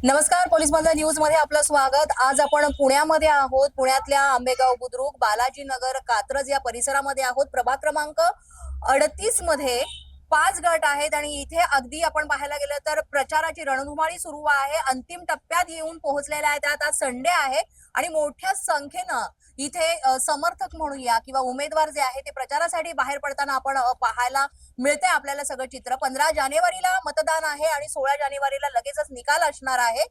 नमस्कार, पोलीस बंधू न्यूज मध्ये आपलं स्वागत। आज आपण पुण्यामध्ये आहोत। पुण्यातल्या आंबेगाव, बुद्रुक, बालाजीनगर, कात्रज या परिसरामध्ये आहोत। प्रभाग क्रमांक 38 मध्ये 5 गट आहेत आणि इथे अगदी आपण पाहायला गेलं तर प्रचाराची रणधुमाळी सुरू आहे। अंतिम टप्प्यात येऊन पोहोचलेल्या आहेत। आज संडे आहे आणि मोठ्या संख्येनं इथे समर्थक म्हणूया किंवा उमेदवार जे आहे ते प्रचारासाठी बाहेर पडताना आपण पाहायला मिळते। आपल्याला सगळं चित्र 15 जानेवारीला मतदान आहे आणि 16 जानेवारीला लगेचच निकाल असणार आहे।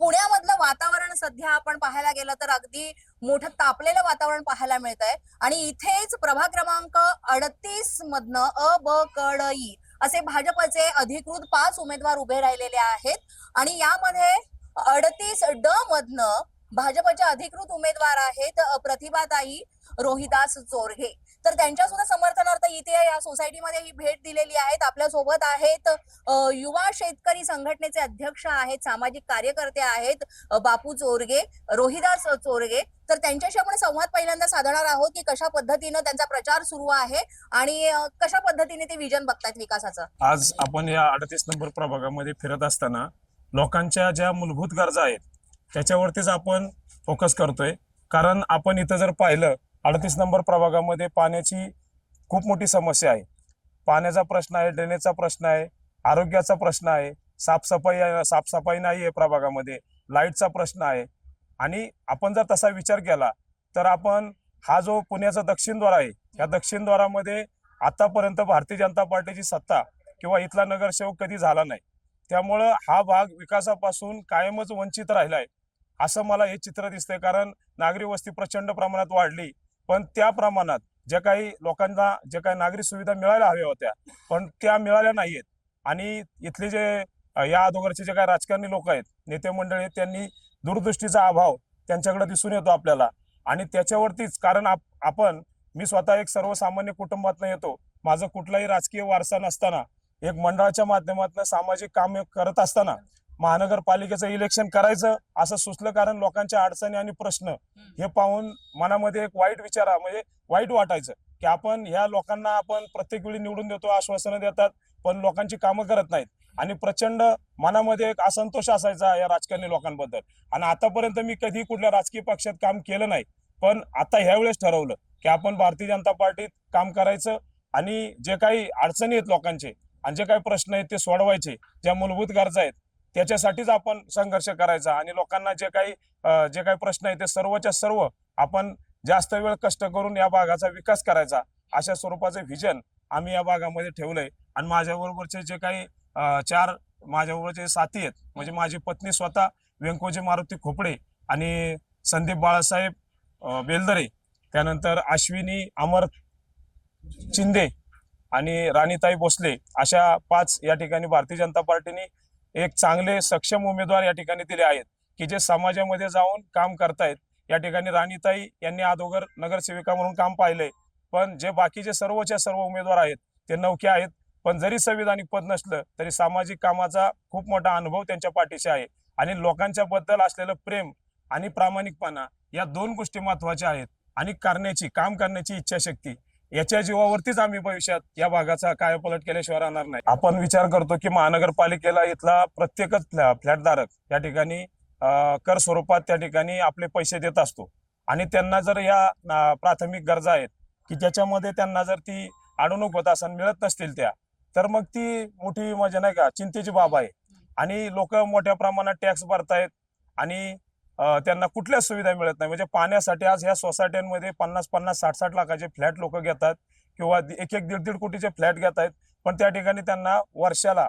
पुण्यामधलं वातावरण सध्या आपण पाहायला गेलं तर अगदी मोठं तापलेलं वातावरण पाहायला मिळत आहे आणि इथेच प्रभाग क्रमांक 38 मधनं अ ब क ड ई असे भाजपचे अधिकृत 5 उमेदवार उभे राहिलेले आहेत आणि यामध्ये 38 ड मधनं भाजपच्या अधिकृत उमेदवार आहेत प्रतिभाताई रोहिदास चोरघे। तर त्यांच्या सुद्धा समर्थनार्थ इथे या सोसायटीमध्ये ही भेट दिलेली आहेत। आपल्या सोबत आहेत युवा शेतकरी संघटनेचे अध्यक्ष आहेत, सामाजिक कार्यकर्ते आहेत बापू चोरगे, रोहिदास चोरगे। तर त्यांच्याशी आपण संवाद पहिल्यांदा साधणार आहोत की कशा पद्धतीने त्यांचा प्रचार सुरू आहे आणि कशा पद्धतीने ते विजन बघतायत विकासाचं। आज आपण या 38 नंबर प्रभागामध्ये फिरत असताना लोकांच्या ज्या मूलभूत गरजा आहेत त्याच्यावरतीच आपण फोकस करतोय। कारण आपण इथं जर पाहिलं 38 नंबर प्रभागामध्ये पाण्याची खूप मोठी समस्या आहे। पाण्याचा प्रश्न आहे, ड्रेनेजचा प्रश्न आहे, आरोग्याचा प्रश्न आहे, साफसफाई नाही आहे प्रभागामध्ये, लाईटचा प्रश्न आहे। आणि आपण जर तसा विचार केला तर आपण हा जो पुण्याचा दक्षिण द्वार आहे या दक्षिण द्वारामध्ये आतापर्यंत भारतीय जनता पार्टीची सत्ता किंवा इथला नगरसेवक कधी झाला नाही। त्यामुळं हा भाग विकासापासून कायमच वंचित राहिला आहे असं मला हे चित्र दिसतंय। कारण नागरी वस्ती प्रचंड प्रमाणात वाढली, पण त्या प्रमाणात ज्या काही लोकांना ज्या काही नागरी सुविधा मिळायला हव्या होत्या पण त्या मिळाल्या नाहीयेत। आणि इथले जे या अगोदरचे जे काही राजकारणी लोक आहेत, नेते मंडळी, त्यांनी दूरदृष्टीचा अभाव त्यांच्याकडे दिसून येतो आपल्याला। आणि त्याच्यावरतीच कारण मी स्वतः एक सर्वसामान्य कुटुंबातून येतो। माझं कुठलाही राजकीय वारसा नसताना एक मंडळाच्या माध्यमातून सामाजिक काम करत असताना महानगरपालिकेचं इलेक्शन करायचं असं सुचलं। कारण लोकांच्या अडचणी आणि प्रश्न हे पाहून मनामध्ये एक वाईट वाटायचं की आपण ह्या लोकांना आपण प्रत्येक वेळी निवडून देतो, आश्वासनं देतात, पण लोकांची कामं करत नाहीत। आणि प्रचंड मनामध्ये एक असंतोष असायचा या राजकारणी लोकांबद्दल। आणि आतापर्यंत मी कधी कुठल्या राजकीय पक्षात काम केलं नाही, पण आता ह्यावेळेस ठरवलं की आपण भारतीय जनता पार्टीत काम करायचं आणि जे काही अडचणी आहेत लोकांचे आणि जे काही प्रश्न आहेत ते सोडवायचे, ज्या मूलभूत गरजा आहेत त्याच्यासाठीच आपण संघर्ष करायचा। आणि लोकांना जे काही प्रश्न आहेत ते सर्वच्या सर्व आपण जास्त वेळ कष्ट करून या भागाचा विकास करायचा, अशा स्वरूपाचं व्हिजन आम्ही या भागामध्ये ठेवलंय। आणि माझ्याबरोबरचे जे काही माझ्याबरोबरचे साथी आहेत, म्हणजे माझी पत्नी स्वतः व्यंकोजी मारुती खोपडे आणि संदीप बाळासाहेब बेलदरे, त्यानंतर अश्विनी अमर चिंदे आणि राणीताई भोसले, अशा 5 या ठिकाणी भारतीय जनता पार्टीने एक चांगले सक्षम उमेदवार या ठिकाणी दिले आहेत की जे समाजामध्ये जाऊन काम करतायत। या ठिकाणी राणीताई यांनी अगोदर नगरसेविका म्हणून काम पाहिलंय, पण जे बाकीचे सर्वच्या सर्व उमेदवार आहेत ते नवखे आहेत। पण जरी संविधानिक पद नसलं तरी सामाजिक कामाचा खूप मोठा अनुभव त्यांच्या पाठीशी आहे आणि लोकांच्या बद्दल असलेलं प्रेम आणि प्रामाणिकपणा या 2 गोष्टी महत्वाच्या आहेत। आणि काम करण्याची इच्छाशक्ती, याच्या जीवावरतीच आम्ही भविष्यात या भागाचा कायापालट केल्याशिवाय राहणार नाही। आपण विचार करतो की महानगरपालिकेला इथला प्रत्येकच फ्लॅटधारक या ठिकाणी कर स्वरूपात त्या ठिकाणी आपले पैसे देत असतो आणि त्यांना जर या प्राथमिक गरजा आहेत की ज्याच्यामध्ये त्यांना जर ती अडवणूक होत असेल, मिळत नसतील त्या, तर मग ती मोठी म्हणजे नाही का चिंतेची बाब आहे। आणि लोक मोठ्या प्रमाणात टॅक्स भरतायत आणि त्यांना कुठल्याच सुविधा मिळत नाही। म्हणजे पाण्यासाठी आज ह्या सोसायट्यांमध्ये 50-50, 60-60 लाखाचे फ्लॅट लोक घेतात किंवा 1-1, 1.5 कोटीचे फ्लॅट घेत आहेत, पण त्या ठिकाणी त्यांना वर्षाला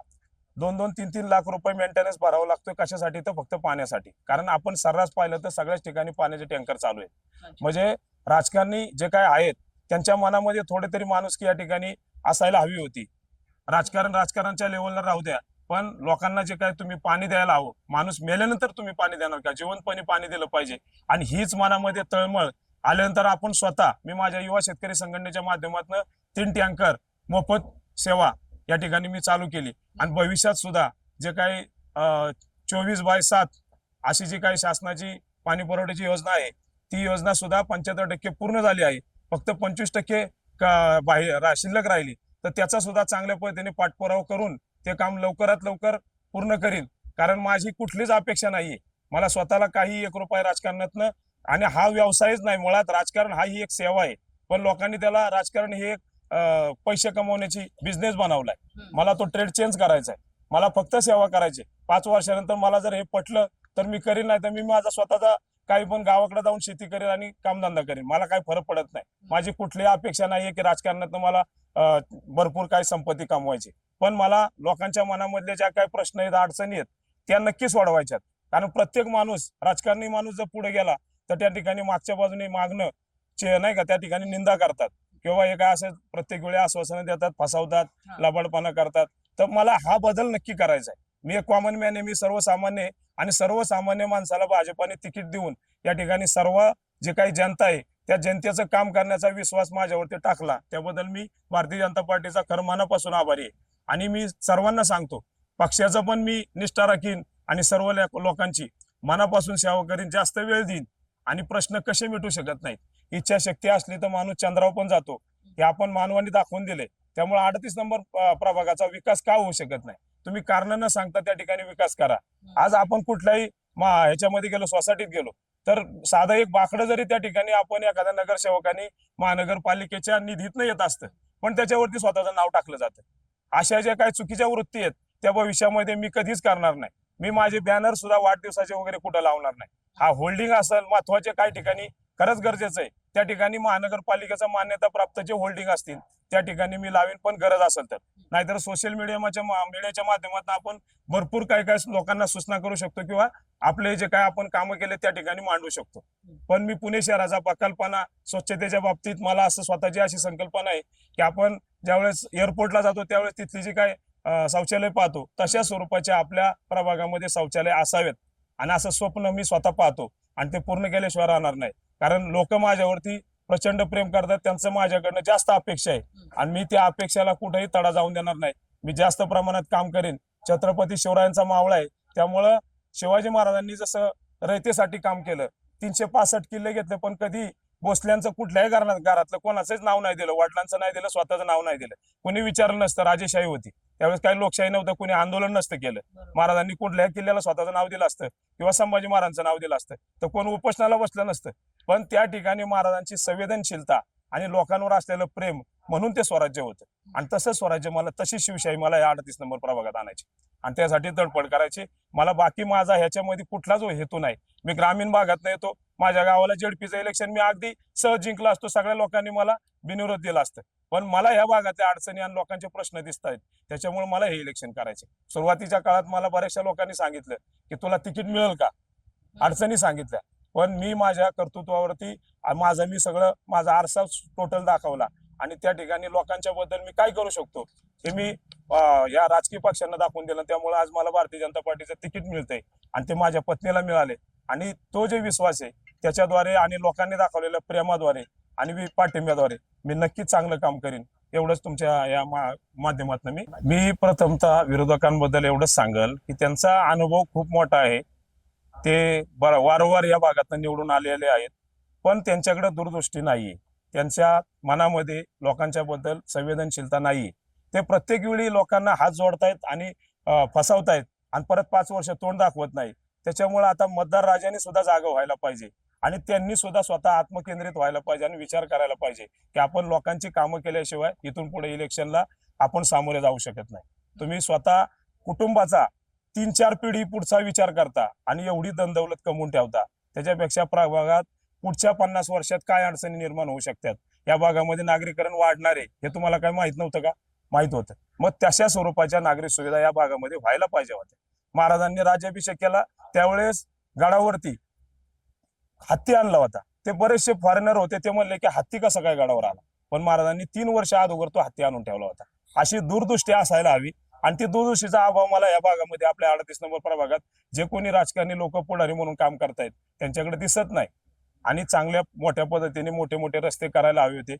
2-2, 3-3 लाख रुपये मेंटेनन्स भरावा लागतो। कशासाठी? तर फक्त पाण्यासाठी। कारण आपण सर्रास पाहिलं तर सगळ्याच ठिकाणी पाण्याचे टँकर चालू आहेत। म्हणजे राजकारणी जे काय आहेत त्यांच्या मनामध्ये थोडे तरी माणुसकी या ठिकाणी असायला हवी होती। राजकारणाच्या लेवलला राहू द्या, पण लोकांना जे काय तुम्ही पाणी द्यायला हवं, माणूस मेल्यानंतर तुम्ही पाणी देणार का? जिवंतपणे पाणी दिलं पाहिजे। आणि हीच मनामध्ये तळमळ आल्यानंतर आपण मी माझ्या युवा शेतकरी संघटनेच्या माध्यमातून 3 टँकर मोफत सेवा या ठिकाणी मी चालू केली। आणि भविष्यात सुद्धा जे काही 24/7 अशी जी काही शासनाची पाणी पुरवठ्याची योजना आहे ती योजना सुद्धा 75% पूर्ण झाली आहे। फक्त 25% शिल्लक राहिली, तर त्याचा सुद्धा चांगल्या पद्धतीने पाठपुरावा करून ते काम लवकरात लवकर पूर्ण करीन। कारण माझी कुठलीच अपेक्षा नाहीये. मला स्वतःला काही 1 रुपया राजकारणातनं, आणि हा व्यवसायच नाही, मुळात राजकारण हा ही एक सेवा आहे. पण लोकांनी त्याला राजकारण हे एक पैसे कमवण्याची बिझनेस बनवलाय. मला तो ट्रेड चेंज करायचा आहे. मला फक्त सेवा करायची. 5 वर्षानंतर मला जर हे पटलं तर मी करीन, नाही तर मी माझा स्वतःचा काही पण गावाकडे जाऊन शेती करेन आणि कामधंदा करेन. मला काही फरक पडत नाही. माझी कुठलीही अपेक्षा नाहीये की राजकारणातनं मला भरपूर काही संपत्ती कमवायची. पण मला लोकांच्या मनामधले ज्या काही प्रश्न आहेत, अडचणी आहेत, त्या नक्की सोडवायच्यात. कारण प्रत्येक माणूस, राजकारणी माणूस जर पुढे गेला तर त्या ठिकाणी मागच्या बाजूने मागणं नाही का, त्या ठिकाणी निंदा करतात किंवा हे काय असं प्रत्येक वेळी आश्वासनं देतात, फसवतात, लबाडपणा करतात. तर मला हा बदल नक्की करायचा आहे. मी एक कॉमन मॅन आहे, मी सर्वसामान्य, आणि सर्वसामान्य माणसाला भाजपाने तिकीट देऊन या ठिकाणी सर्व जे काही जनता आहे त्या जनतेचं काम करण्याचा विश्वास माझ्यावरती टाकला. त्याबद्दल मी भारतीय जनता पार्टीचा खरं मनापासून आभारी आहे. आणि मी सर्वांना सांगतो, पक्षाचं पण मी निष्ठा राखीन आणि सर्व लोकांची मनापासून सेवा करीन, जास्त वेळ देईन. आणि प्रश्न कसे मिटू शकत नाहीत, इच्छाशक्ती असली तर माणूस चंद्रावर पण जातो, हे आपण मानवाने दाखवून दिले. त्यामुळे 38 नंबर प्रभागाचा विकास का होऊ शकत नाही? तुम्ही कारण न सांगता त्या ठिकाणी विकास करा. आज आपण कुठल्याही ह्याच्यामध्ये गेलो, सोसायटीत गेलो, तर साधं एक बाकडं जरी त्या ठिकाणी आपण एखाद्या नगरसेवकांनी महानगरपालिकेच्या निधीतनं येत असतं, पण त्याच्यावरती स्वतःचं नाव टाकलं जातं. अशा ज्या काही चुकीच्या वृत्ती आहेत त्या भविष्यामध्ये मी कधीच करणार नाही. मी माझे बॅनर सुद्धा वाढदिवसाचे वगैरे कुठं लावणार नाही. हा होल्डिंग असेल, महत्वाचे काही ठिकाणी खरंच गरजेचं आहे त्या ठिकाणी महानगरपालिकेचा मान्यता प्राप्त जे होल्डिंग असतील त्या ठिकाणी मी लावीन, पण गरज असेल तर. नाहीतर सोशल मीडियाच्या माध्यमातून आपण भरपूर काही लोकांना सूचना करू शकतो किंवा आपले जे काय आपण कामं केले त्या ठिकाणी मांडू शकतो. पण मी पुणे शहराचा प्रकल्पना, स्वच्छतेच्या बाबतीत मला असं स्वतःची अशी संकल्पना आहे की आपण ज्यावेळेस एअरपोर्टला जातो त्यावेळेस तिथली जी काय शौचालय पाहतो तशा स्वरूपाच्या आपल्या प्रभागामध्ये शौचालय असावेत. आणि असं स्वप्न मी स्वतः पाहतो आणि ते पूर्ण केल्याशिवाय राहणार नाही. कारण लोक माझ्यावरती प्रचंड प्रेम करतात, त्यांचं माझ्याकडनं जास्त अपेक्षा आहे आणि मी त्या अपेक्षाला कुठेही तडा जाऊन देणार नाही. मी जास्त प्रमाणात काम करेन. छत्रपती शिवरायांचा मावळा आहे, त्यामुळं शिवाजी महाराजांनी जसं रयतेसाठी काम केलं, 365 किल्ले घेतले, पण कधी भोसल्यांचं कुठल्याही घरातलं कोणाचंच नाव नाही दिलं, वडिलांचं नाही दिलं, स्वतःचं नाव नाही दिलं. कोणी विचारलं नसतं. राजेशाही होती त्यावेळेस, काही लोकशाही नव्हतं, कोणी आंदोलन नसतं केलं. महाराजांनी कुठल्याही किल्ल्याला स्वतःचं नाव दिलं असतं किंवा संभाजी महाराजांचं नाव दिलं असतं तर कोण उपोषणाला बसलं नसतं. पण त्या ठिकाणी महाराजांची संवेदनशीलता आणि लोकांवर असलेलं प्रेम म्हणून ते स्वराज्य होतं. आणि तसं स्वराज्य मला, तशी शिवशाही मला या 38 नंबर प्रभागात आणायची आणि त्यासाठी तडफड करायची. मला बाकी माझा ह्याच्यामध्ये कुठलाच हेतू नाही. मी ग्रामीण भागात येतो, माझ्या गावाला जेडपीचं इलेक्शन मी अगदी सहज जिंकला असतो, सगळ्या लोकांनी मला बिनविरोध दिला असतं. पण मला या भागातल्या अडचणी आणि लोकांचे प्रश्न दिसत आहेत, त्याच्यामुळे मला हे इलेक्शन करायचे. सुरुवातीच्या काळात मला बऱ्याचशा लोकांनी सांगितलं की तुला तिकीट मिळेल का, अडचणी सांगितल्या. पण मी माझ्या कर्तृत्वावरती मी सगळं माझा आरसा टोटल दाखवला आणि त्या ठिकाणी लोकांच्या बद्दल मी काय करू शकतो हे मी या राजकीय पक्षांना दाखवून दिलं. त्यामुळे आज मला भारतीय जनता पार्टीचं तिकीट मिळतंय आणि ते माझ्या पत्नीला मिळाले. आणि तो जे विश्वास आहे त्याच्याद्वारे आणि लोकांनी दाखवलेल्या प्रेमाद्वारे आणि पाठिंब्याद्वारे मी नक्कीच चांगलं काम करीन. एवढंच तुमच्या या माध्यमातून मी प्रथमतः विरोधकांबद्दल एवढंच सांगल की त्यांचा अनुभव खूप मोठा आहे. ते वारंवार या भागातून निवडून आलेले आहेत, पण त्यांच्याकडे दूरदृष्टी नाहीये. त्यांच्या मनामध्ये लोकांच्या बद्दल संवेदनशीलता नाहीये. ते प्रत्येक वेळी लोकांना हात जोडतायत आणि फसवतायत आणि परत 5 वर्ष तोंड दाखवत नाही. त्याच्यामुळे आता मतदार राजाने सुद्धा जागा व्हायला पाहिजे आणि त्यांनी सुद्धा स्वतः आत्मकेंद्रित व्हायला पाहिजे आणि विचार करायला पाहिजे की आपण लोकांची कामं केल्याशिवाय इथून पुढे इलेक्शनला आपण सामोरे जाऊ शकत नाही. तुम्ही स्वतः कुटुंबाचा 3-4 पिढी पुढचा विचार करता आणि एवढी दंदौलत कमवून ठेवता, त्याच्यापेक्षा प्रभागात पुढच्या 50 वर्षात काय अडचणी निर्माण होऊ शकतात, या भागामध्ये नागरीकरण वाढणार आहे हे तुम्हाला काय माहित नव्हतं का? माहित होतं. मग तशा स्वरूपाच्या नागरिक सुविधा या भागामध्ये व्हायला पाहिजे होत्या. महाराजांनी राज्याभिषेक केला त्यावेळेस गडावरती हत्ती आणला होता. ते बरेचसे फॉरेनर होते, ते म्हणले की हत्ती कसा काय गडावर आला, पण महाराजांनी 3 वर्ष अगोदर तो हत्ती आणून ठेवला होता. अशी दूरदृष्टी असायला हवी आणि ती दूरदृष्टीचा अभाव मला या भागामध्ये आपल्या 38 नंबर प्रभागात जे कोणी राजकारणी लोक पुढारी म्हणून काम करतायत त्यांच्याकडे दिसत नाही. आणि चांगल्या मोठ्या पद्धतीने मोठे मोठे रस्ते करायला हवे होते.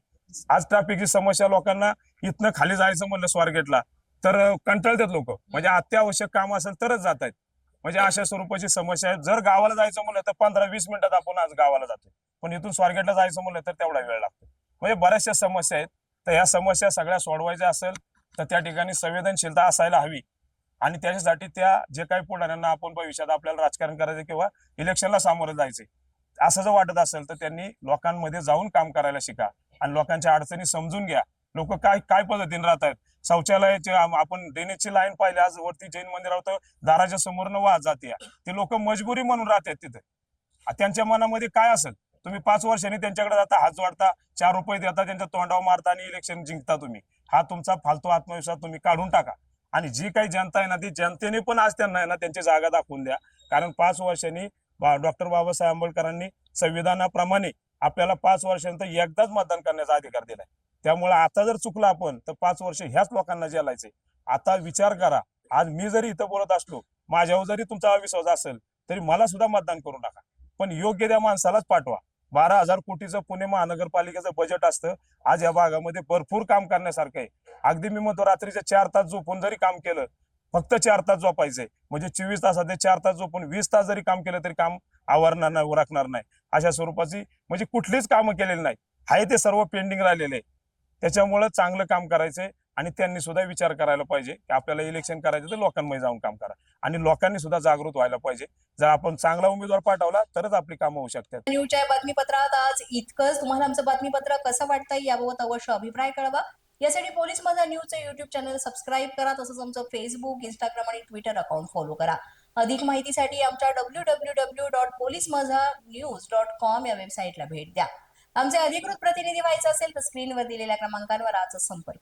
आज ट्रॅफिकची समस्या, लोकांना इथनं खाली जायचं म्हणलं स्वारगेटला तर कंटाळतात लोक, म्हणजे अत्यावश्यक काम असेल तरच जात आहेत. म्हणजे अशा स्वरूपाची समस्या आहे. जर गावाला जायचं म्हणलं तर 15-20 मिनिटात आपण आज गावाला जातो, पण इथून स्वारगेटला जायचं म्हणलं तर तेवढा वेळ लागतो. म्हणजे बऱ्याचशा समस्या आहेत. तर ह्या समस्या सगळ्या सोडवायच्या असेल तर त्या ठिकाणी संवेदनशीलता असायला हवी आणि त्याच्यासाठी त्या जे काही पुढाऱ्यांना आपण भविष्यात आपल्याला राजकारण करायचं किंवा इलेक्शनला सामोरं जायचंय असं जर वाटत असेल तर त्यांनी लोकांमध्ये जाऊन काम करायला शिका आणि लोकांच्या अडचणी समजून घ्या. लोक काय काय पद्धतीने राहतात. शौचालयाचे आपण ड्रेनेजची लाईन पाहिली आज वरती जैन मंदिरावर दाराच्या समोरनं वाहत जाते. ते लोक मजबुरी म्हणून राहतात तिथे. त्यांच्या मनामध्ये काय असेल. तुम्ही 5 वर्षांनी त्यांच्याकडे जाता, हात जोडता, 4 रुपये देता, त्यांच्या तोंडावर मारता आणि इलेक्शन जिंकता तुम्ही. हा तुमचा फालतू आत्मविश्वास तुम्ही काढून टाका. आणि जी काही जनता आहे ना ती जनतेने पण आज त्यांना आहे ना त्यांची जागा दाखवून द्या. कारण 5 वर्षांनी डॉक्टर बाबासाहेब आंबेडकरांनी संविधानाप्रमाणे आपल्याला 5 वर्षांनंतर एकदाच मतदान करण्याचा अधिकार दिलाय. त्यामुळे आता जर चुकलं आपण तर 5 वर्ष ह्याच लोकांना जेलायचे. आता विचार करा. आज मी जरी इथं बोलत असलो, माझ्यावर जरी तुमचा अविश्वास असेल तरी मला सुद्धा मतदान करू नका. पण योग्य त्या माणसालाच पाठवा. 12,000 कोटीचं पुणे महानगरपालिकेचं बजेट असतं. आज या भागामध्ये भरपूर काम करण्यासारखं आहे. अगदी मी म्हणतो रात्रीचे 4 तास झोपून जरी काम केलं, फक्त 4 तास झोपायचंय म्हणजे 24 तासात 4 तास झोपून 20 तास जरी काम केलं तरी काम आवरणार नाही, उरकणार नाही. अशा स्वरूपाची म्हणजे कुठलीच कामं केलेली नाही. आहे ते सर्व पेंडिंग राहिलेले आहे. त्याच्यामुळे चांगलं काम करायचंय आणि त्यांनी सुद्धा विचार करायला पाहिजे की आपल्याला इलेक्शन करायचं तर लोकांमध्ये जाऊन काम करा आणि लोकांनी सुद्धा जागृत व्हायला पाहिजे. जर आपण चांगला उमेदवार पाठवला तरच आपली कामं होऊ शकतात. न्यूजच्या बातमीपत्रात आज इतकंच. तुम्हाला आमचं बातमीपत्र कसं वाटतंय याबाबत अवश्य अभिप्राय कळवा. यासाठी पोलीस माझा न्यूजचं युट्यूब चॅनल सबस्क्राईब करा. तसंच आमचं फेसबुक, इंस्टाग्राम आणि ट्विटर अकाउंट फॉलो करा. अधिक माहितीसाठी आमच्या www.polismazhanews.com या वेबसाईटला भेट द्या. आमचे अधिकृत प्रतिनिधी व्हायचं असेल तर स्क्रीनवर दिलेल्या क्रमांकांवर आजच संपर्क